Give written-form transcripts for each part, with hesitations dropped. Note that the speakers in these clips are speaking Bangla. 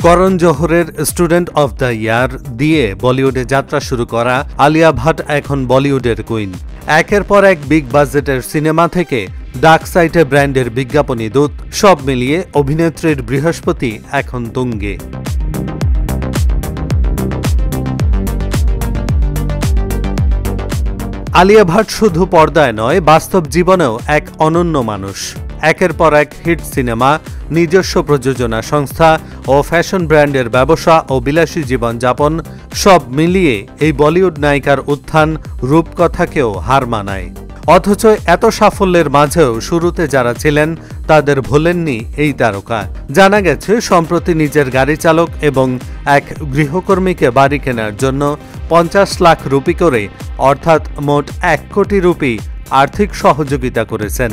করণ জোহরের স্টুডেন্ট অফ দ্য ইয়ার দিয়ে বলিউডে যাত্রা শুরু করা আলিয়া ভাট এখন বলিউডের কুইন। একের পর এক বিগ বাজেটের সিনেমা থেকে ডার্ক সাইটে ব্র্যান্ডের বিজ্ঞাপনী দূত, সব মিলিয়ে অভিনেত্রীর বৃহস্পতি এখন তুঙ্গে। আলিয়া ভাট শুধু পর্দায় নয়, বাস্তব জীবনেও এক অনন্য মানুষ। একের পর এক হিট সিনেমা, নিজস্ব প্রযোজনা সংস্থা ও ফ্যাশন ব্র্যান্ডের ব্যবসা ও বিলাসী জীবনযাপন, সব মিলিয়ে এই বলিউড নায়িকার উত্থান রূপকথাকেও হার মানায়। অথচ এত সাফল্যের মাঝেও শুরুতে যারা ছিলেন তাদের ভোলেননি এই তারকা। জানা গেছে সম্প্রতি নিজের গাড়ি চালক এবং এক গৃহকর্মীকে বাড়ি কেনার জন্য 50 লাখ রুপি করে, অর্থাৎ মোট 1 কোটি রুপি আর্থিক সহযোগিতা করেছেন।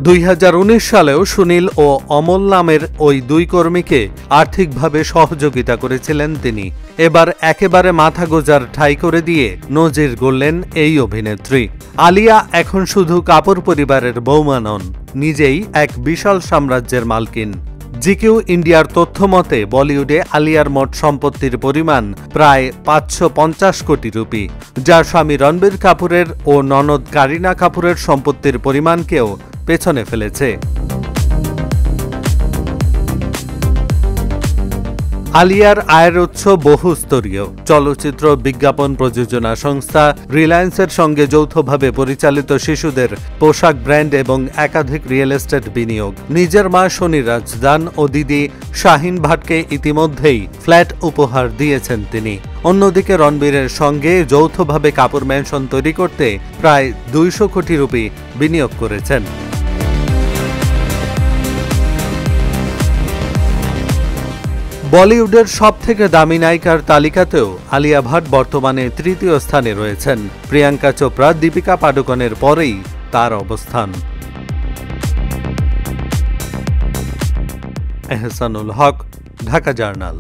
2019 সালেও সুনীল ও অমল নামের ওই দুই কর্মীকে আর্থিকভাবে সহযোগিতা করেছিলেন তিনি। এবার একেবারে মাথা গোজার ঠাঁই করে দিয়ে নজির গড়লেন এই অভিনেত্রী। আলিয়া এখন শুধু কাপুর পরিবারের বৌমা নন, নিজেই এক বিশাল সাম্রাজ্যের মালকিন। জিকিউ ইন্ডিয়ার তথ্য মতে বলিউডে আলিয়ার মোট সম্পত্তির পরিমাণ প্রায় 550 কোটি রুপি, যা স্বামী রণবীর কাপুরের ও ননদ কারিনা কাপুরের সম্পত্তির পরিমাণকেও পেছনে ফেলেছে। আলিয়ার আয়ের উৎস বহুস্তরীয়। চলচ্চিত্র, বিজ্ঞাপন প্রযোজনা সংস্থা, রিলায়েন্সের সঙ্গে যৌথভাবে পরিচালিত শিশুদের পোশাক ব্র্যান্ড এবং একাধিক রিয়েল এস্টেট বিনিয়োগ। নিজের মা শনি রাজদান ও দিদি শাহিন ভাটকে ইতিমধ্যেই ফ্ল্যাট উপহার দিয়েছেন তিনি। অন্যদিকে রণবীরের সঙ্গে যৌথভাবে কাপুর ম্যানশন তৈরি করতে প্রায় 200 কোটি রুপি বিনিয়োগ করেছেন। বলিউডের সবথেকে দামি নায়িকার তালিকাতেও আলিয়া ভাট বর্তমানে তৃতীয় স্থানে রয়েছেন। প্রিয়াঙ্কা চোপড়া, দীপিকা পাডুকোনের পরেই তার অবস্থান। এহসানুল হক, ঢাকা জার্নাল।